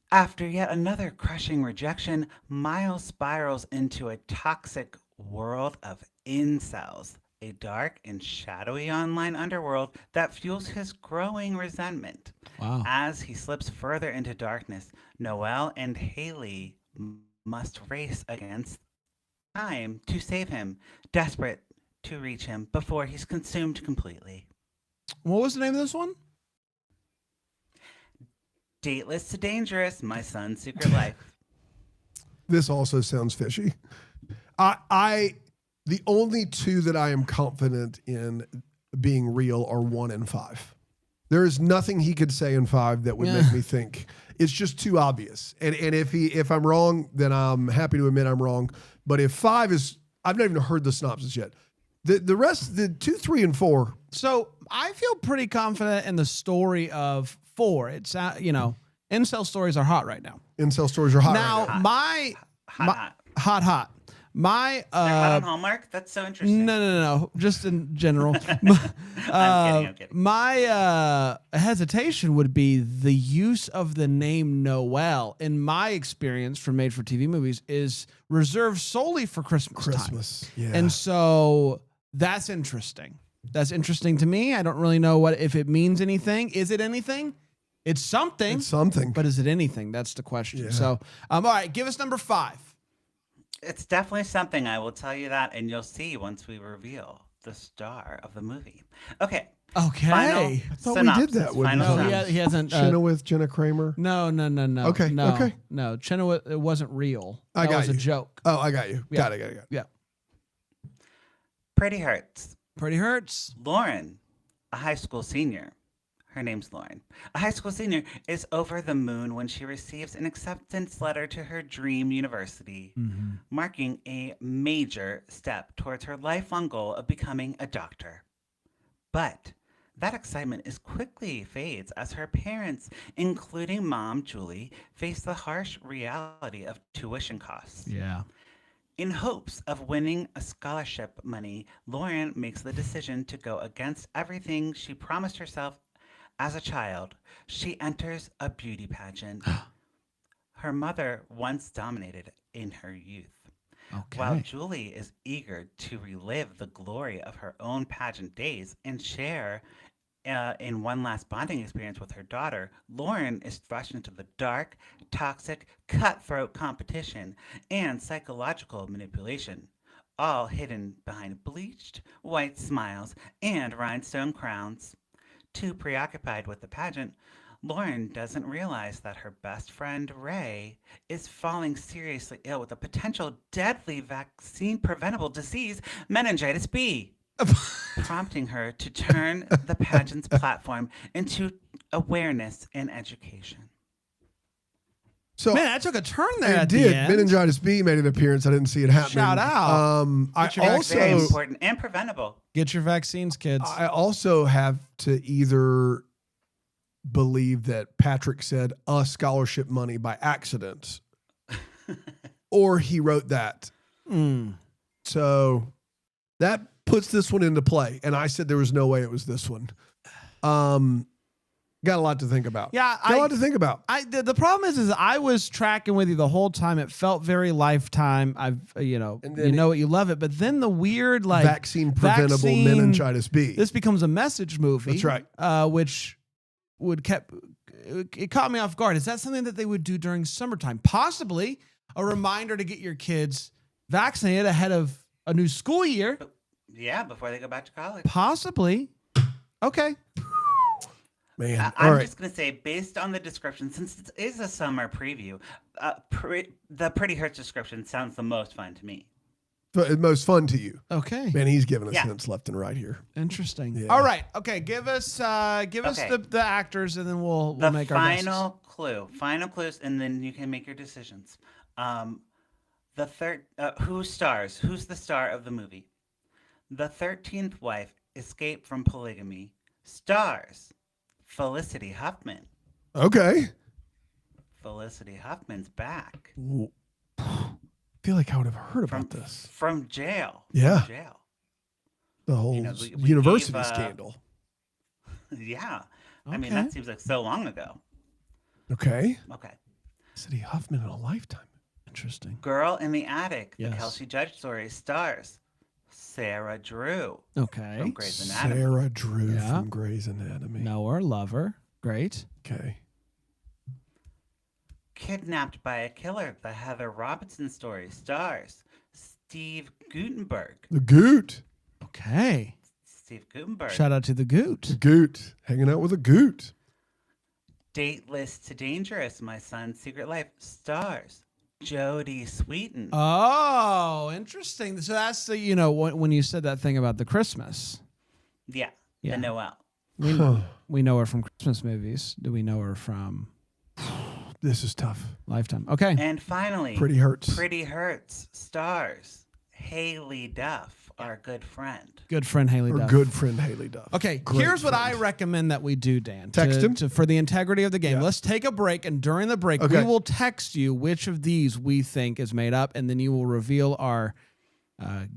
After yet another crushing rejection, Miles spirals into a toxic world of incels, a dark and shadowy online underworld that fuels his growing resentment. Wow. As he slips further into darkness, Noelle and Haley must race against time to save him, desperate to reach him before he's consumed completely. What was the name of this one? Dateless to Dangerous, My Son's Secret Life. This also sounds fishy. The only two that I am confident in being real are 1 and 5. There is nothing he could say in 5 that would make me think it's just too obvious. And if I'm wrong, then I'm happy to admit I'm wrong. But if 5 is, I've not even heard the synopsis yet. The rest, the 2, 3, and 4. So I feel pretty confident in the story of 4. It's incel stories are hot right now. Incel stories are hot now. Right now. Hot. My They're hot on Hallmark? That's so interesting. No. Just in general. I'm kidding. My hesitation would be the use of the name Noel, in my experience from made-for-TV movies, is reserved solely for Christmas time. Yeah. And so that's interesting. That's interesting to me. I don't really know if it means anything. Is it anything? It's something. It's something. But is it anything? That's the question. Yeah. So, all right, give us number 5. It's definitely something, I will tell you that, and you'll see once we reveal the star of the movie. Okay. Final I thought synopsis. we did that with Final synopsis. he hasn't. Chenoweth, Jenna Kramer. No. Okay. No, Chenoweth, it wasn't real. I got was you. a joke. Oh, I got you. Yeah. Got it. Yeah. Pretty Hurts. Pretty Hurts. Lauren, a high school senior. Her name's Lauren. A high school senior is over the moon when she receives an acceptance letter to her dream university, marking a major step towards her lifelong goal of becoming a doctor. But that excitement quickly fades as her parents, including mom Julie, face the harsh reality of tuition costs. Yeah. In hopes of winning a scholarship money, Lauren makes the decision to go against everything she promised herself. As a child, she enters a beauty pageant her mother once dominated in her youth. Okay. While Julie is eager to relive the glory of her own pageant days and share in one last bonding experience with her daughter, Lauren is thrust into the dark, toxic, cutthroat competition and psychological manipulation, all hidden behind bleached white smiles and rhinestone crowns. Too preoccupied with the pageant, Lauren doesn't realize that her best friend, Ray, is falling seriously ill with a potential deadly vaccine-preventable disease, meningitis B, prompting her to turn the pageant's platform into awareness and education. So man, that took a turn there. It at did. The end. Meningitis B made an appearance. I didn't see it happening. Shout out. I also Very important and preventable. Get your vaccines, kids. I also have to either believe that Patrick said a scholarship money by accident, or he wrote that. So that puts this one into play. And I said there was no way it was this one. Got a lot to think about. Yeah, got a lot to think about. The problem is I was tracking with you the whole time. It felt very Lifetime. You know what, you love it. But then the weird vaccine preventable meningitis B. This becomes a message movie. That's right. Which it caught me off guard. Is that something that they would do during summertime? Possibly a reminder to get your kids vaccinated ahead of a new school year. Yeah, before they go back to college. Possibly. Okay. Man, I'm just going to say, based on the description, since it is a summer preview, the Pretty Hurts description sounds the most fun to me. Most fun to you. Okay. Man, he's giving us hints left and right here. Interesting. Yeah. All right. Okay. Give us the actors, and then we'll make our final clue. Final clues, and then you can make your decisions. The third, who stars? Who's the star of the movie? The 13th wife escaped from polygamy. Stars Felicity Huffman. Okay. Felicity Huffman's back. I feel like I would have heard about this. From jail. Yeah. From jail. The whole we university gave, scandal. Yeah. Okay. I mean, that seems like so long ago. Okay. Okay. Felicity Huffman in a Lifetime. Interesting. Girl in the Attic. Yes. The Kelsey Judge story stars Sarah Drew. Okay. From Grey's Anatomy. Sarah Drew from Grey's Anatomy. Know her, love her. Great. Okay. Kidnapped by a Killer, the Heather Robinson story, stars Steve Guttenberg. The Goot. Okay. Steve Guttenberg. Shout out to the Goot. The Goot. Hanging out with a Goot. Dateless to Dangerous, My Son's Secret Life, stars Jodie Sweetin. Oh, interesting. So that's the, you know, when you said that thing about the Christmas. Yeah. Yeah. The Noel. We know her from Christmas movies. Do we know her from This is tough. Lifetime? Okay. And finally, Pretty Hurts. Pretty Hurts stars Haley Duff, our good friend. Good friend Haley Or Duff. good friend Haley Duff. Okay, Great here's what friend. I recommend that we do, Dan. Text him? For the integrity of the game. Yeah. Let's take a break, and during the break, Okay. we will text you which of these we think is made up, and then you will reveal our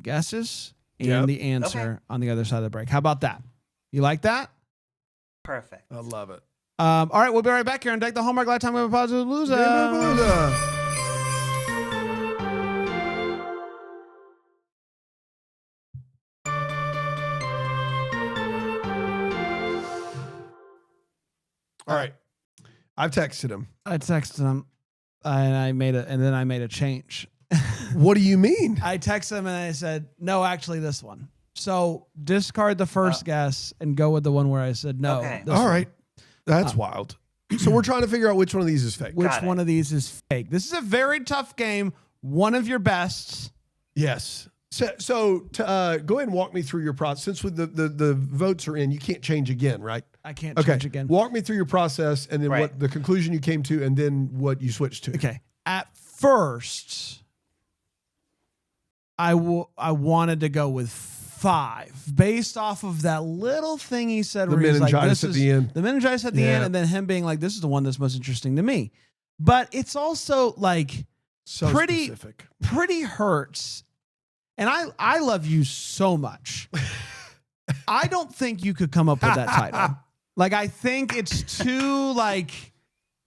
guesses and Yep. the answer on the other side of the break. How about that? You like that? Perfect. I love it. All right, we'll be right back here and take the Hallmark Lifetime of a Positive Loser. All right. I've texted him. I texted him, and then I made a change. What do you mean? I texted him and I said, no, actually this one. So discard the first guess and go with the one where I said no. Okay. this All one. right. That's wild. So we're trying to figure out which one of these is fake. Which Got it. one of these is fake? This is a very tough game. One of your best. Yes. So to, go ahead and walk me through your process. Since with the votes are in, you can't change again, right? I can't Okay. change again. Walk me through your process and then Right. what the conclusion you came to and then what you switched to. Okay. At first, I wanted to go with 5 based off of that little thing he said. The where he's like, meningitis this at the end. The meningitis at the Yeah. end, and then him being like, "This is the one that's most interesting to me." But it's also like So pretty specific. pretty hurts. And I love you so much. I don't think you could come up with that title. Like, I think it's too like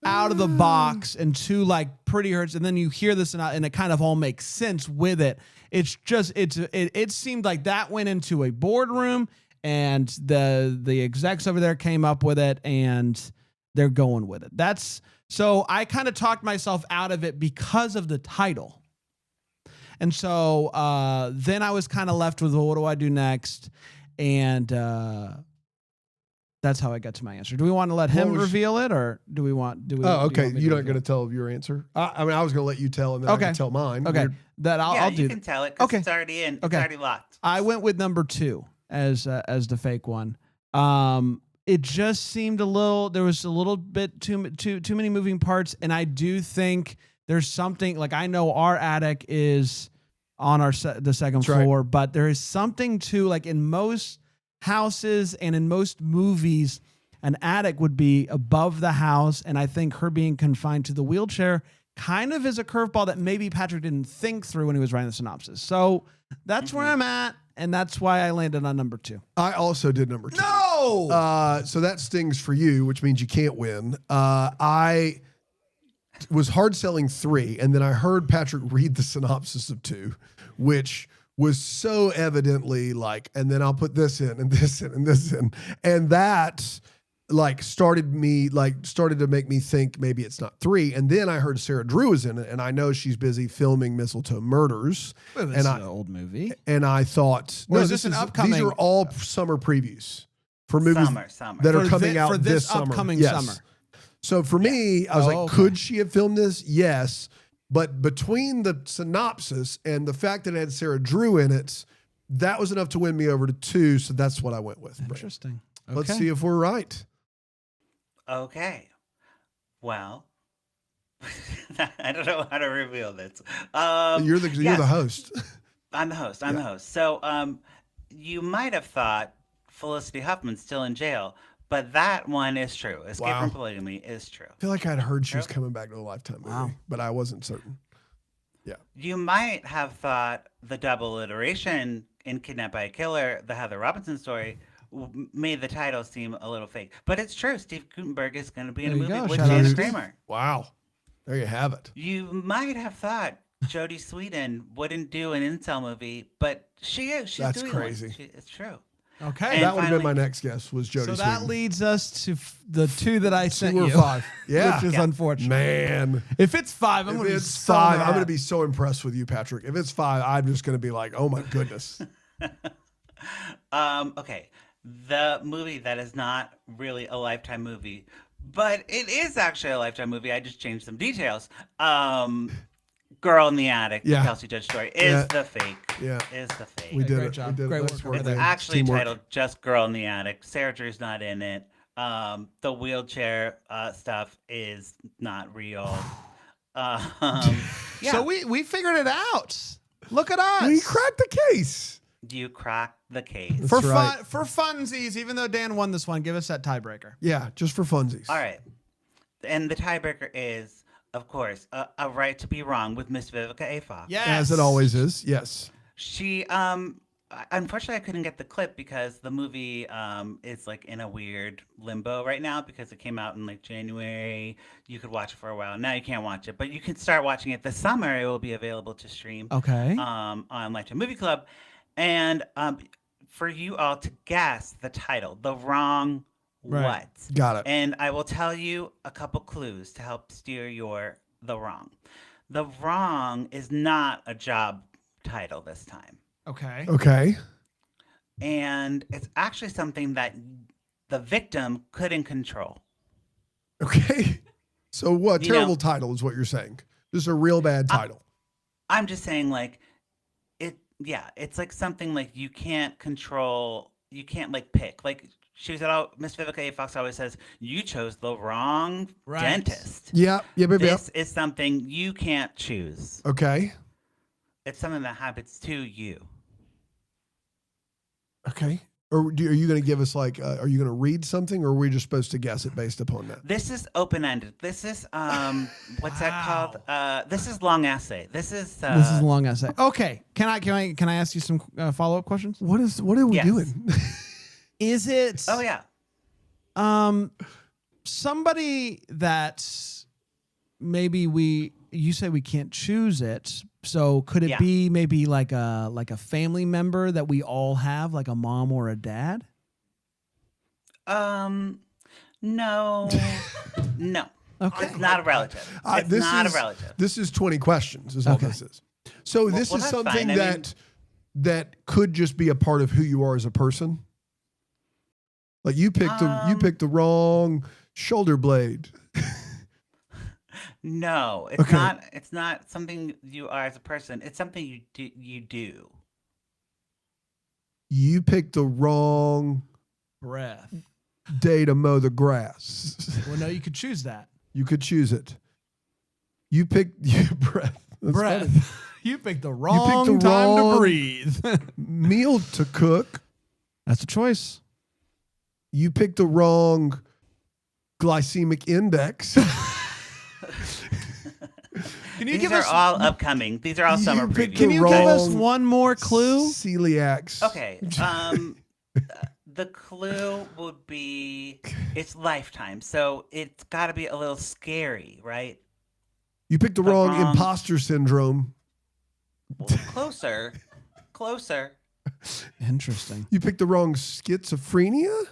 out of the box and too like pretty hurts. And then you hear this and it kind of all makes sense with it. It's just it seemed like that went into a boardroom and the execs over there came up with it and they're going with it. So I kind of talked myself out of it because of the title. And so then I was kind of left with, well, what do I do next? And that's how I got to my answer. Do we want to let him reveal it, or do we want? Oh, okay. You're not reveal going to tell your answer. I mean, I was going to let you tell, and then I can tell mine. Okay, You're- that I'll do. You can tell it because it's already in. It's already locked. I went with number 2 as the fake one. It just seemed there was a little bit too many moving parts, and I do think there's something like, I know our attic is on the second floor, but there is something to, like, in most houses and in most movies, an attic would be above the house, and I think her being confined to the wheelchair kind of is a curveball that maybe Patrick didn't think through when he was writing the synopsis. So that's where I'm at, and that's why I landed on number 2. I also did number 2. No! So that stings for you, which means you can't win. I was hard selling 3, and then I heard Patrick read the synopsis of 2, which was so evidently like, and then I'll put this in and this in and this in. And that like started to make me think maybe it's not 3. And then I heard Sarah Drew is in it, and I know she's busy filming Mistletoe Murders. Well, this is an old movie. And I thought, Or is this an upcoming? These are all summer previews for movies Summer. that are For coming out for this summer. upcoming Yes. summer. So for me, I was like, okay. could she have filmed this? Yes. But between the synopsis and the fact that it had Sarah Drew in it, that was enough to win me over to 2. So that's what I went with. Interesting. Let's Okay. see if we're right. Okay. Well, I don't know how to reveal this. You're the host. I'm the host. I'm the host. So you might have thought Felicity Huffman's still in jail, but that one is true. Escape from Polygamy is true. I feel like I'd heard she was coming back to the Lifetime movie, but I wasn't certain. Yeah. You might have thought the double iteration in Kidnapped by a Killer, the Heather Robinson story, made the title seem a little fake. But it's true. Steve Gutenberg is going to be in a There you movie go. with Shout out James to Steve. Kramer. Wow. There you have it. You might have thought Jodie Sweetin wouldn't do an incel movie, but she is. She's That's doing crazy. one. It's true. Okay. And That would have been my finally- next guess was Jodie So that Sweetin. leads us to the 2 that I sent 2 or you. 5. Yeah. Which is unfortunate. Man. If it's 5, I'm If going to be it's so 5, mad. I'm going to be so impressed with you, Patrick. If it's 5, I'm just going to be like, oh my goodness. Okay. The movie that is not really a Lifetime movie, but it is actually a Lifetime movie. I just changed some details. Girl in the Attic, Yeah. the Kelsey Judge story, is Yeah. the fake. Yeah. Is the fake. We did Great it. job. We did Great it. work Nice over work there. there. Actually Teamwork. titled just Girl in the Attic. Sarah Drew's not in it. The wheelchair stuff is not real. Yeah. So we figured it out. Look at us. We cracked the case. You cracked the case. For right. fun, for funsies, even though Dan won this one, give us that tiebreaker. Yeah, just for funsies. All right. And the tiebreaker is, of course, a right to be wrong with Miss Vivica A. Fox. Yes. As it always is. Yes. She, unfortunately, I couldn't get the clip because the movie is like in a weird limbo right now because it came out in like January. You could watch it for a while. Now you can't watch it, but you can start watching it this summer. It will be available to stream. Okay. On Lifetime Movie Club, and for you all to guess the title, The Wrong Right. What. Got it. And I will tell you a couple clues to help steer The Wrong. The Wrong is not a job title this time. Okay. Okay. And it's actually something that the victim couldn't control. Okay. So what? You Terrible know- title is what you're saying. This is a real bad title. I'm just saying, like, it's like something like you can't control, you can't like pick. Like she was at Miss Vivica A. Fox always says, you chose the wrong Right. dentist. Yeah. Yeah, baby. This is something you can't choose. Okay. It's something that happens to you. Okay. Or are you going to give us like, are you going to read something or are we just supposed to guess it based upon that? This is open-ended. This is, what's that called? This is long essay. This is This is a long essay. Okay. Can I ask you some follow-up questions? What are we Yes. doing? Is it Oh, yeah. somebody that maybe you say we can't choose it, so could it Yeah. be maybe like a family member that we all have, like a mom or a dad? No. No. Okay. It's not a relative. It's This not is- a relative. This is 20 questions is all Okay. this is. So Well- this well, is that's something fine. I mean- that could just be a part of who you are as a person. Like you picked the wrong shoulder blade. No, it's Okay. not. It's not something you are as a person. It's something you do. You picked the wrong Breath. day to mow the grass. Well, no, you could choose that. You could choose it. You picked your breath. That's funny. Breath. You picked the wrong You picked the time wrong to breathe. meal to cook. That's a choice. You picked the wrong glycemic index. Can you These give are us all upcoming. These are all summer You picked previews. Can you give us wrong one more clue? celiacs. Okay. The clue would be it's Lifetime, so it's got to be a little scary, right? You picked the The wrong wrong- imposter syndrome. Closer, closer. Interesting. You picked the wrong schizophrenia.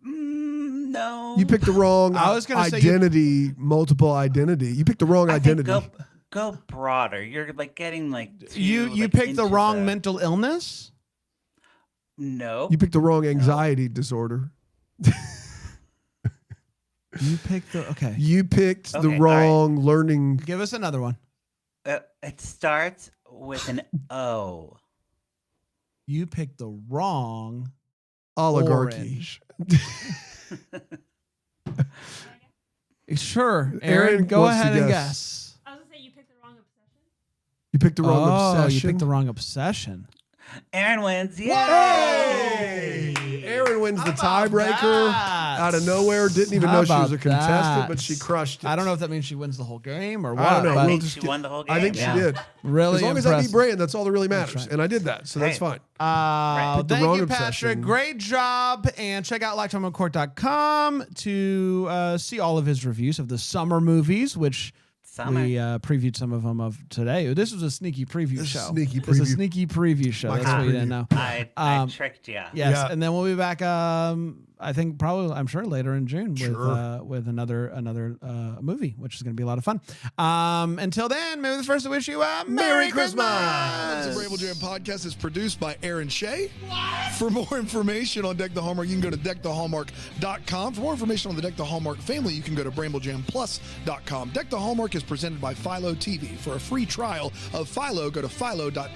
No. You picked the wrong I was gonna say you- identity, multiple identity. You picked the wrong I think identity. go broader. You're like getting like You too, like, picked the into wrong mental illness? No. You picked the wrong anxiety disorder. You picked the okay. You picked Okay, the all right. wrong learning. Give us another one. It starts with an O. You picked the wrong Oligarchy. orange. Sure, Aaron Aaron, go wants to ahead and guess. guess. I was gonna say you picked the wrong obsession. You picked the wrong Oh, obsession. you picked the wrong obsession. Aaron wins. Yay! Hey! Aaron wins the tiebreaker that? out of nowhere. Didn't even How know she was a about contestant, that? but she crushed it. I don't know if that means she wins the whole game or what. I don't know. but I We'll think just she get- won the whole I think game, she yeah. did. Really As long as I beat impressive. Brian, that's all that really matters. right. And I did that, so that's Right. fine. Picked the Thank wrong you, Patrick. obsession. Great job. And check out LifetimeUncorked.com to see all of his reviews of the summer movies, which Summer. we previewed some of them of today. This was a sneaky preview This is show. sneaky It's a preview. sneaky preview show. My That's what you preview. didn't know. I tricked you. Yes, Yeah. and then we'll be back I think probably, I'm sure later in June Sure. with another movie, which is going to be a lot of fun. Until then, maybe the first to wish you a Merry Christmas. The Bramble Jam podcast is produced by Aaron Shea. For more information on Deck the Hallmark, you can go to deckthehallmark.com. For more information on the Deck the Hallmark family, you can go to bramblejamplus.com. Deck the Hallmark is presented by Philo TV. For a free trial of Philo, go to philo.tv/DTH.